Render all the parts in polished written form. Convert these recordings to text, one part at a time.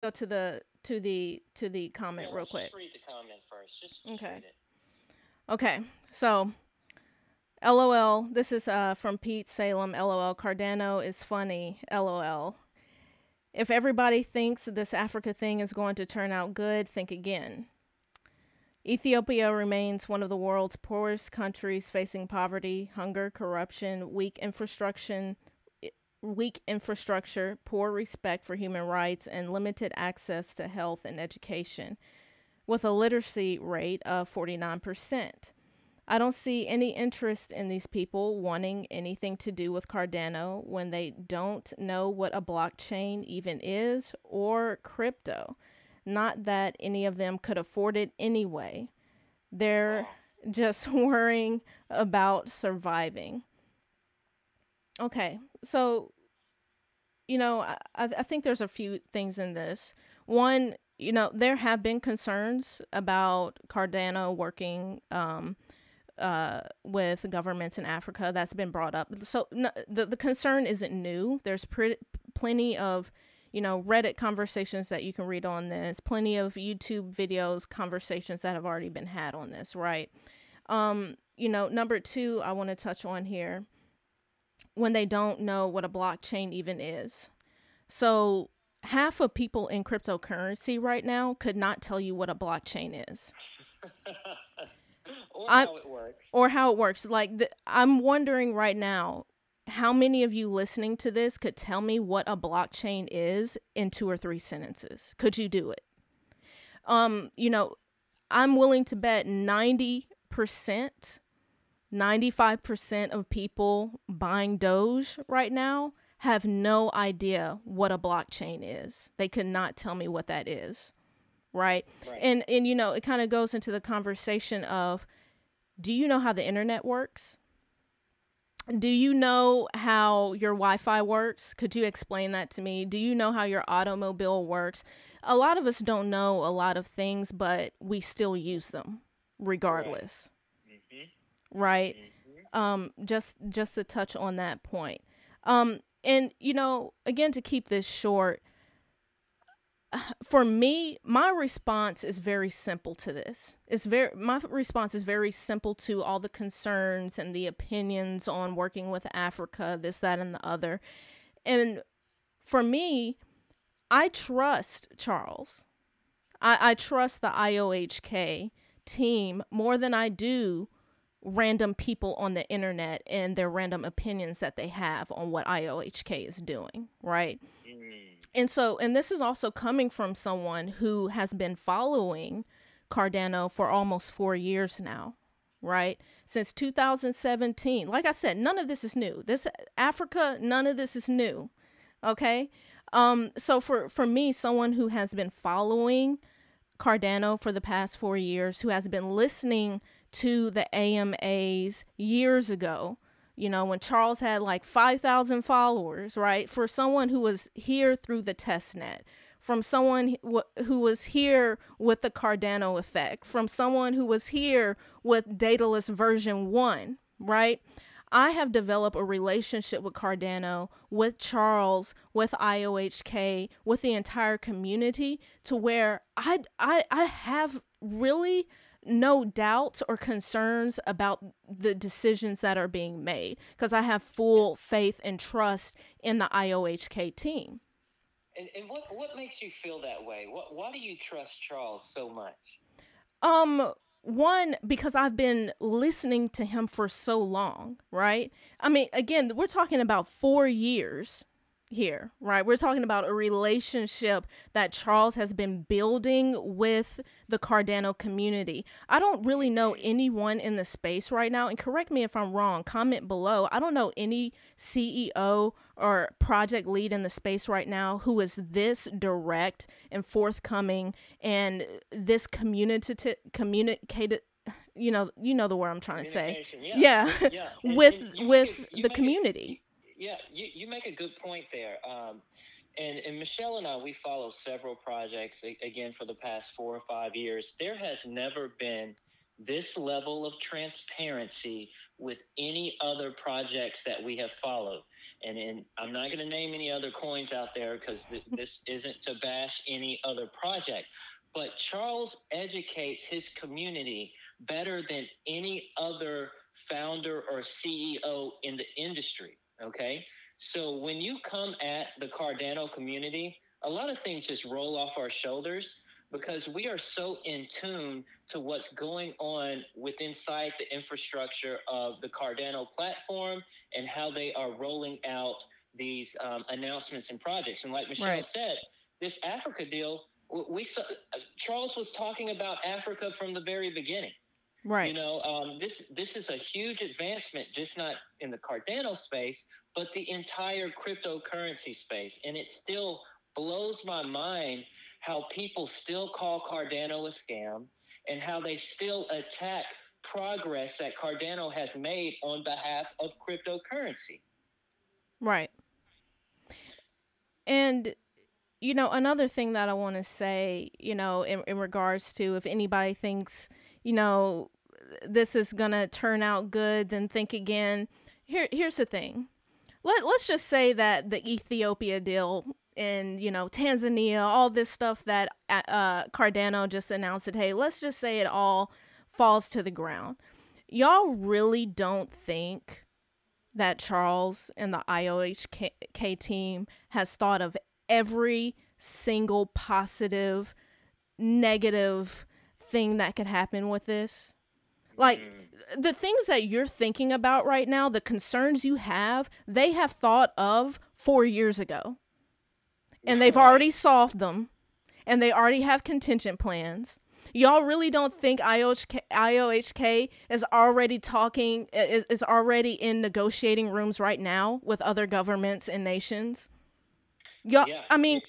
go to the comment Yeah, real let's quick. just read the comment first. Just Okay. read it. Okay. So, LOL. This is from Pete Salem. LOL. Cardano is funny. LOL. If everybody thinks this Africa thing is going to turn out good, think again. Ethiopia remains one of the world's poorest countries, facing poverty, hunger, corruption, weak infrastructure, poor respect for human rights, and limited access to health and education, with a literacy rate of 49%. I don't see any interest in these people wanting anything to do with Cardano when they don't know what a blockchain even is or crypto. Not that any of them could afford it anyway. They're Wow. just worrying about surviving. Okay, so I think there's a few things in this. One, there have been concerns about Cardano working with governments in Africa. That's been brought up. So no, the concern isn't new. There's plenty of Reddit conversations that you can read on this. Plenty of YouTube videos, conversations that have already been had on this. Right. Number two, I want to touch on here when they don't know what a blockchain even is. So half of people in cryptocurrency right now could not tell you what a blockchain is. Or I how it works. or how it works. I'm wondering right now how many of you listening to this could tell me what a blockchain is in two or three sentences. Could you do it? You know, I'm willing to bet 90%, 95% of people buying Doge right now have no idea what a blockchain is. They could not tell me what that is, right? Right. And it kind of goes into the conversation of, do you know how the internet works? Do you know how your Wi-Fi works? Could you explain that to me? Do you know how your automobile works? A lot of us don't know a lot of things, but we still use them Right. regardless, Mhm. right? Mhm. Just to touch on that point. And again, to keep this short, for me, my response is very simple to this. My response is very simple to all the concerns and the opinions on working with Africa, this, that, and the other. And for me, I trust Charles. I trust the IOHK team more than I do random people on the internet and their random opinions that they have on what IOHK is doing, right? Mm. And this is also coming from someone who has been following Cardano for almost 4 years now, right? Since 2017. Like I said, none of this is new. This Africa, none of this is new. Okay. So for me, someone who has been following Cardano for the past 4 years, who has been listening to the AMAs years ago, when Charles had like 5,000 followers, right? For someone who was here through the test net, from someone who was here with the Cardano effect, from someone who was here with Daedalus version 1, right? I have developed a relationship with Cardano, with Charles, with IOHK, with the entire community to where I have really no doubts or concerns about the decisions that are being made because I have Yeah. full faith and trust in the IOHK team. And what makes you feel that way? Why do you trust Charles so much? Um, One, because I've been listening to him for so long, right? I mean, again, we're talking about 4 years here, right? We're talking about a relationship that Charles has been building with the Cardano community. I don't really know Mhm. anyone in the space right now, and correct me if I'm wrong, comment below. I don't know any CEO or project lead in the space right now who is this direct and forthcoming and this communicated, you know the word I'm trying to say. Communication. Yeah. Yeah. Yeah. with And with you the make it. community. Yeah. You make a good point there. And Michelle and I, we follow several projects again for the past 4 or 5 years. There has never been this level of transparency with any other projects that we have followed. And I'm not going to name any other coins out there because this isn't to bash any other project. But Charles educates his community better than any other founder or CEO in the industry. Okay. So when you come at the Cardano community, a lot of things just roll off our shoulders because we are so in tune to what's going on with inside the infrastructure of the Cardano platform and how they are rolling out these announcements and projects. And like Michelle said, this Africa deal, we saw, Charles was talking about Africa from the very beginning. Right. You know, this is a huge advancement, just not in the Cardano space, but the entire cryptocurrency space. And it still blows my mind how people still call Cardano a scam and how they still attack progress that Cardano has made on behalf of cryptocurrency. Right. And, you know, another thing that I want to say, you know, in regards to if anybody thinks, you know, this is going to turn out good, then think again. Here's the thing. Let's just say that the Ethiopia deal and, you know, Tanzania, all this stuff that Cardano just announced that, hey, let's just say it all falls to the ground. Y'all really don't think that Charles and the IOHK team has thought of every single positive, negative thing that could happen with this? Like, the things that you're thinking about right now, the concerns you have, they have thought of 4 years ago. And they've already solved them. And they already have contingent plans. Y'all really don't think IOHK is already talking, is already in negotiating rooms right now with other governments and nations? Y'all, Yeah, I mean,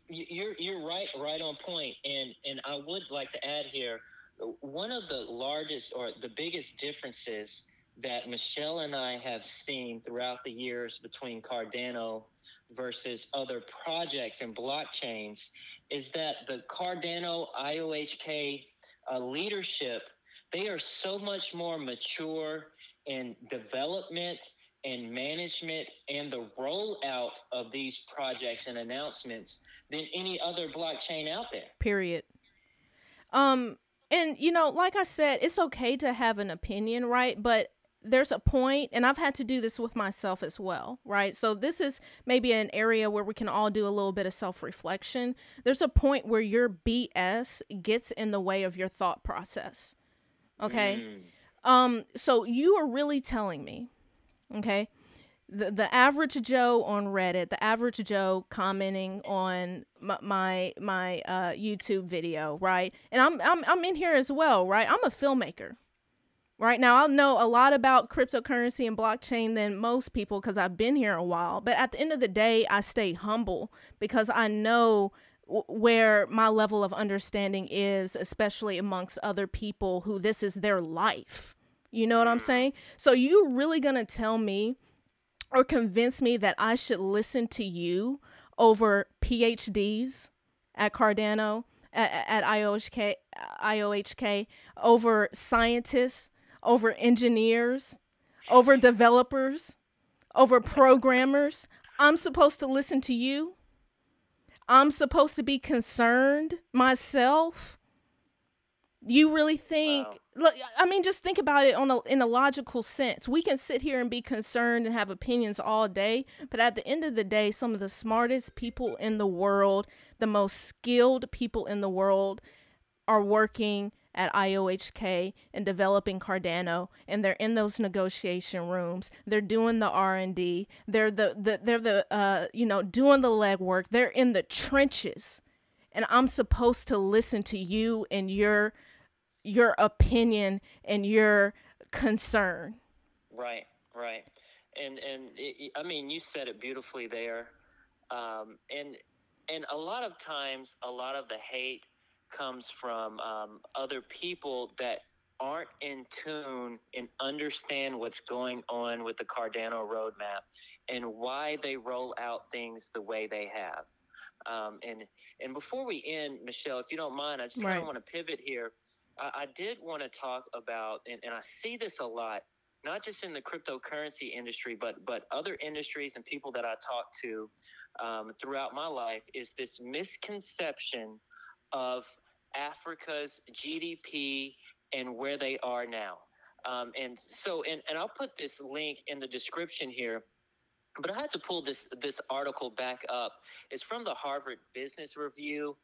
you're right on point. And I would like to add here, one of the largest or the biggest differences that Michelle and I have seen throughout the years between Cardano versus other projects and blockchains is that the Cardano IOHK leadership, they are so much more mature in development and management and the rollout of these projects and announcements than any other blockchain out there. Period. And, you know, like I said, it's okay to have an opinion, right? But there's a point, and I've had to do this with myself as well, right? So this is maybe an area where we can all do a little bit of self-reflection. There's a point where your BS gets in the way of your thought process, okay? So you are really telling me, okay, the average Joe on Reddit, the average Joe commenting on my YouTube video, right? And I'm in here as well, right? I'm a filmmaker. Right now, I know a lot about cryptocurrency and blockchain than most people because I've been here a while. But at the end of the day, I stay humble because I know where my level of understanding is, especially amongst other people who this is their life. You know what I'm saying? So you really going to tell me or convince me that I should listen to you over PhDs at Cardano, at IOHK, over scientists, over engineers, over developers, over programmers? I'm supposed to listen to you? I'm supposed to be concerned myself? You really think, look, I mean, just think about it in a logical sense. We can sit here and be concerned and have opinions all day, but at the end of the day, some of the smartest people in the world, the most skilled people in the world are working at IOHK and developing Cardano, and they're in those negotiation rooms. They're doing the R&D. They're doing the legwork. They're in the trenches, and I'm supposed to listen to you and your opinion and your concern. Right. And I mean, you said it beautifully there. And a lot of times, a lot of the hate comes from other people that aren't in tune and understand what's going on with the Cardano roadmap and why they roll out things the way they have. And before we end, Michelle, if you don't mind, I just kind of want to pivot here. I did want to talk about, and I see this a lot, not just in the cryptocurrency industry, but other industries and people that I talk to throughout my life, is this misconception of Africa's GDP and where they are now. And I'll put this link in the description here. But I had to pull this article back up. It's from the Harvard Business Review.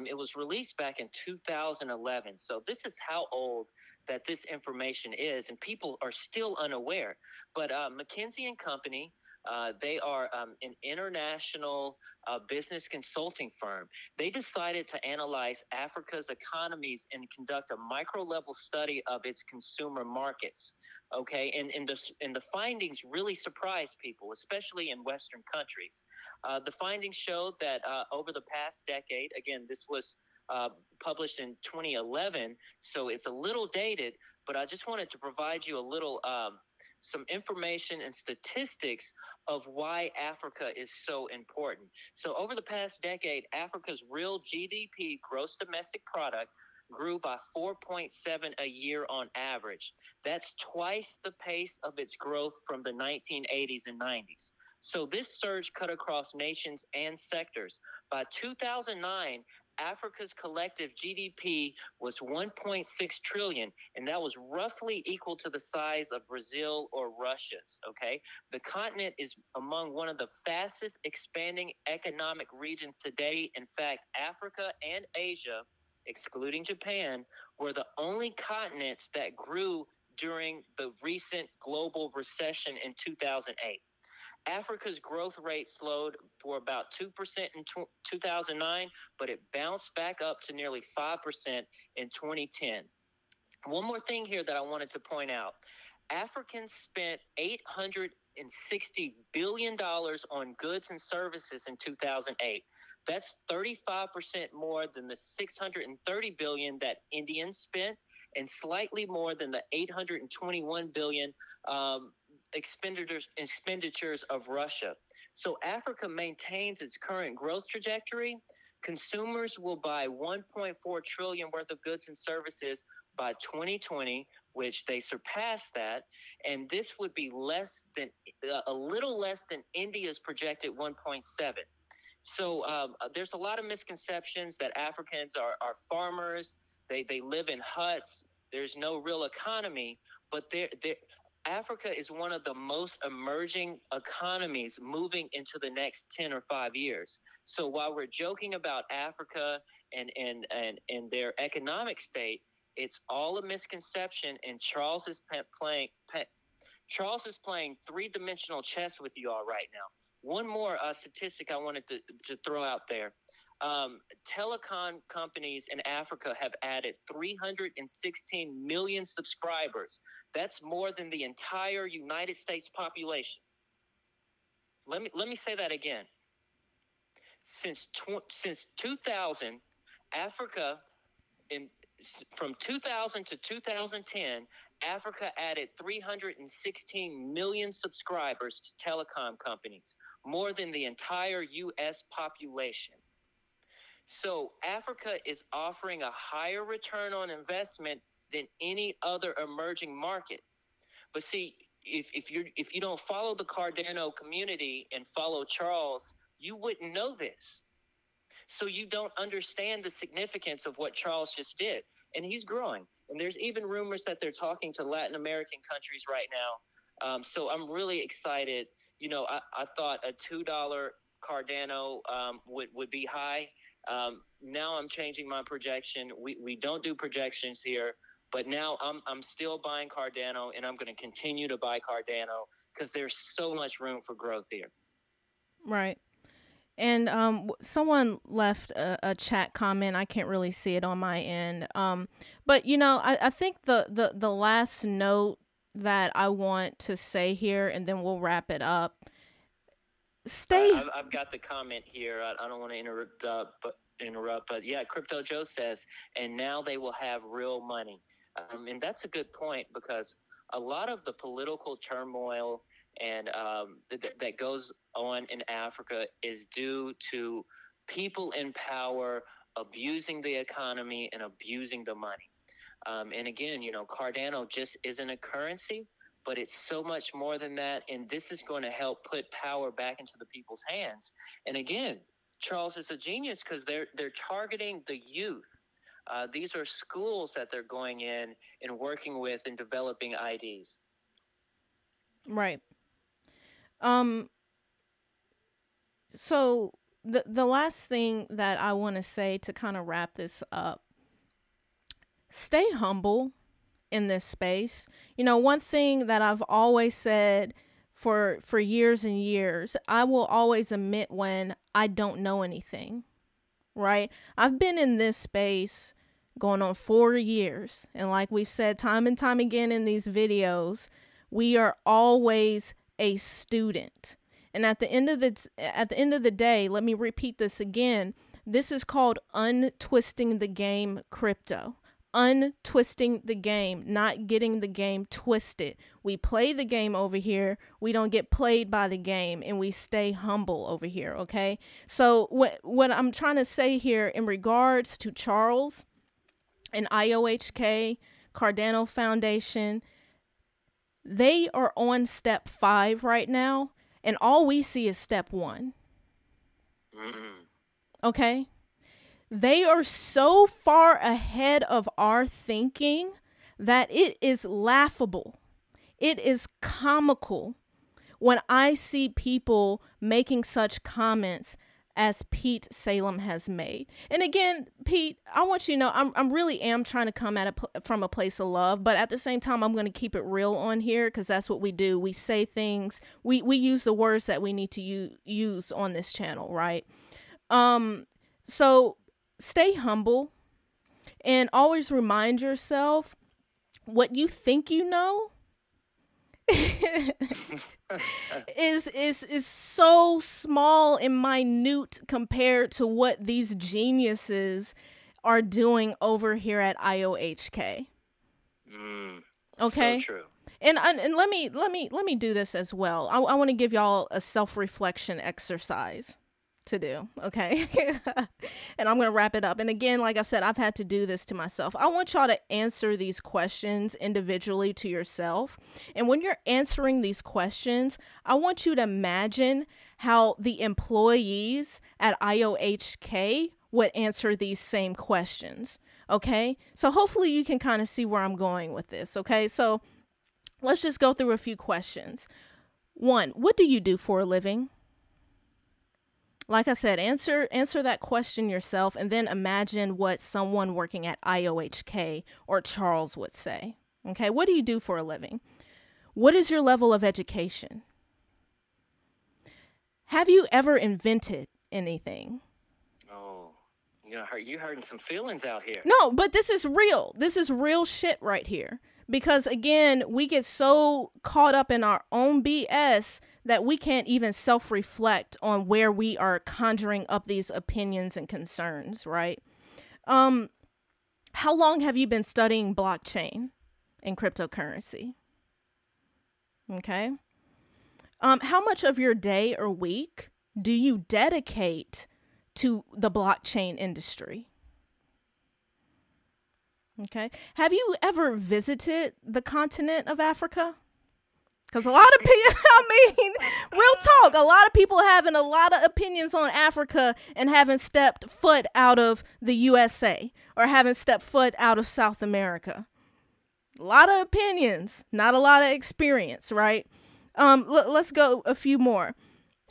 It was released back in 2011. So this is how old that this information is, and people are still unaware. But McKinsey and Company, they are an international business consulting firm. They decided to analyze Africa's economies and conduct a micro-level study of its consumer markets. Okay, and the findings really surprised people, especially in Western countries. The findings showed that over the past decade, again, this was published in 2011, so it's a little dated, but I just wanted to provide you a little some information and statistics of why Africa is so important. So over the past decade, Africa's real GDP, gross domestic product, grew by 4.7 a year on average. That's twice the pace of its growth from the 1980s and 90s. So this surge cut across nations and sectors. By 2009, Africa's collective GDP was 1.6 trillion, and that was roughly equal to the size of Brazil or Russia's, okay? The continent is among one of the fastest expanding economic regions today. In fact, Africa and Asia, excluding Japan, were the only continents that grew during the recent global recession in 2008. Africa's growth rate slowed for about 2% in 2009, but it bounced back up to nearly 5% in 2010. One more thing here that I wanted to point out. Africans spent $860 billion on goods and services in 2008. That's 35% more than the $630 billion that Indians spent, and slightly more than the $821 billion expenditures of Russia. So Africa maintains its current growth trajectory. Consumers will buy 1.4 trillion worth of goods and services by 2020, which they surpassed that, and this would be less than a little less than India's projected 1.7. So there's a lot of misconceptions that Africans are farmers. They live in huts. There's no real economy, but Africa is one of the most emerging economies moving into the next 10 or 5 years. So while we're joking about Africa and their economic state, it's all a misconception, and Charles is playing three-dimensional chess with you all right now. One more statistic I wanted to throw out there. Telecom companies in Africa have added 316 million subscribers. That's more than the entire United States population. Let me say that again. Since 2000, Africa, from 2000 to 2010, Africa added 316 million subscribers to telecom companies, more than the entire U.S. population. So Africa is offering a higher return on investment than any other emerging market. But see, if you don't follow the Cardano community and follow Charles, you wouldn't know this. So you don't understand the significance of what Charles just did. And he's growing. And there's even rumors that they're talking to Latin American countries right now. So I'm really excited. You know, I thought a $2 Cardano would be high. Now I'm changing my projection. We don't do projections here, but now I'm still buying Cardano, and I'm going to continue to buy Cardano because there's so much room for growth here. Right. And someone left a chat comment. I can't really see it on my end. But you know, I think the last note that I want to say here, and then we'll wrap it up. I've got the comment here. I don't want to interrupt, but yeah, Crypto Joe says, and now they will have real money. And that's a good point, because a lot of the political turmoil and that goes on in Africa is due to people in power abusing the economy and abusing the money. And again, you know, Cardano just isn't a currency, but it's so much more than that. And this is going to help put power back into the people's hands. And again, Charles is a genius because they're targeting the youth. These are schools that they're going in and working with and developing IDs. Right. So the last thing that I want to say to kind of wrap this up, stay humble in this space. You know, one thing that I've always said for years and years, I will always admit when I don't know anything, right? I've been in this space going on 4 years. And like we've said time and time again in these videos, we are always a student. And at the end of the day, let me repeat this again. This is called untwisting the game crypto. Untwisting the game, not getting the game twisted. We play the game over here. We don't get played by the game, and we stay humble over here, okay? So what I'm trying to say here in regards to Charles and IOHK, Cardano Foundation, they are on step 5 right now, and all we see is step 1. Okay? They are so far ahead of our thinking that it is laughable. It is comical when I see people making such comments as Pete Salem has made. And again, Pete, I want you to know, I'm really am trying to come at it from a place of love, but at the same time, I'm going to keep it real on here because that's what we do. We say things, we use the words that we need to use on this channel, right? So stay humble and always remind yourself what you think you know is so small and minute compared to what these geniuses are doing over here at IOHK. Okay. So true. And let me do this as well. I want to give y'all a self-reflection exercise to do, okay? And I'm going to wrap it up. And again, like I said, I've had to do this to myself. I want y'all to answer these questions individually to yourself. And when you're answering these questions, I want you to imagine how the employees at IOHK would answer these same questions, okay? So hopefully you can kind of see where I'm going with this, okay? So let's just go through a few questions. 1, what do you do for a living? Like I said, answer that question yourself and then imagine what someone working at IOHK or Charles would say. Okay, what do you do for a living? What is your level of education? Have you ever invented anything? Oh, you hurting some feelings out here. No, but this is real. This is real shit right here. Because again, we get so caught up in our own BS that we can't even self-reflect on where we are conjuring up these opinions and concerns, right? How long have you been studying blockchain and cryptocurrency? Okay. How much of your day or week do you dedicate to the blockchain industry? Okay. Have you ever visited the continent of Africa? Because a lot of people, real talk, a lot of people having a lot of opinions on Africa and haven't stepped foot out of the USA or haven't stepped foot out of South America. A lot of opinions, not a lot of experience, right? Let's go a few more.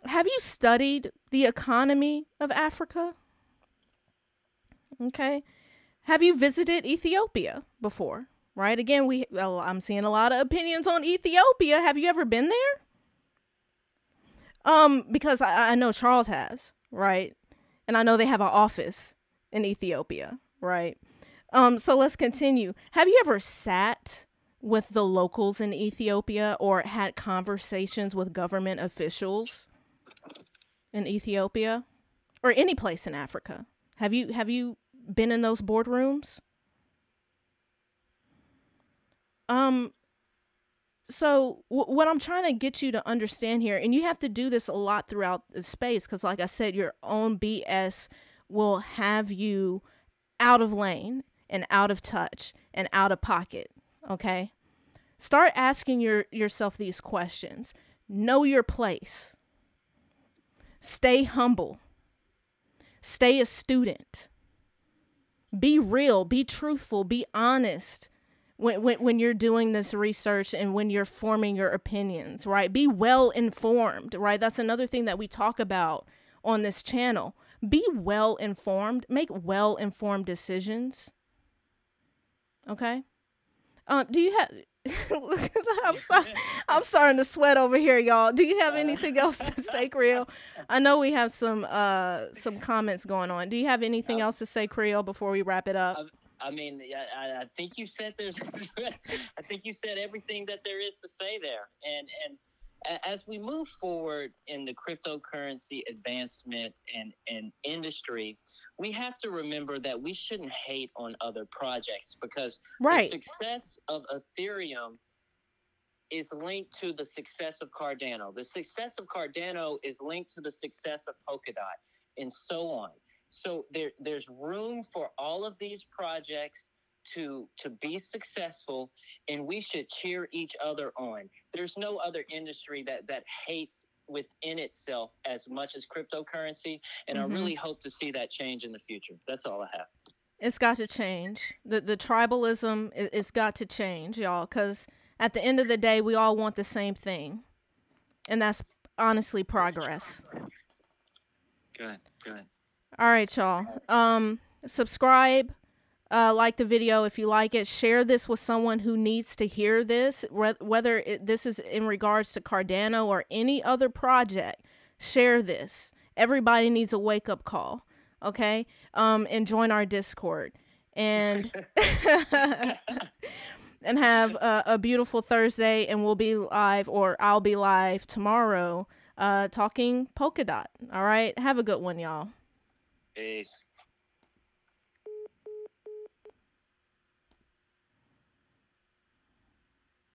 Have you studied the economy of Africa? Okay. Have you visited Ethiopia before? Right? Again, I'm seeing a lot of opinions on Ethiopia. Have you ever been there? Because I know Charles has, right? And I know they have an office in Ethiopia, right? So let's continue. Have you ever sat with the locals in Ethiopia or had conversations with government officials in Ethiopia or any place in Africa? Have you been in those boardrooms? So what I'm trying to get you to understand here, and you have to do this a lot throughout the space, because like I said, your own BS will have you out of lane and out of touch and out of pocket. Okay. Start asking yourself these questions. Know your place. Stay humble. Stay a student. Be real, be truthful, be honest when you're doing this research and when you're forming your opinions, right? Be well informed, right? That's another thing that we talk about on this channel. Be well informed, make well informed decisions. Okay? Do you have I'm starting to sweat over here, y'all. Do you have anything else to say, Creole? I know we have some comments going on. Do you have anything else to say, Creole, before we wrap it up? I mean, I think you said I think you said everything that there is to say there. And as we move forward in the cryptocurrency advancement and industry, we have to remember that we shouldn't hate on other projects, because the success of Ethereum is linked to the success of Cardano. The success of Cardano is linked to the success of Polkadot, and so on. So there's room for all of these projects to be successful, and we should cheer each other on. There's no other industry that hates within itself as much as cryptocurrency, and I really hope to see that change in the future. That's all I have. It's got to change. The tribalism, it's got to change, y'all, because at the end of the day, we all want the same thing, and that's honestly progress. Good. All right, y'all. Subscribe. Like the video if you like it. Share this with someone who needs to hear this, whether this is in regards to Cardano or any other project. Share this. Everybody needs a wake-up call, okay? And join our Discord. And and have a beautiful Thursday, and we'll be live, or I'll be live tomorrow talking Polkadot. All right? Have a good one, y'all. Peace.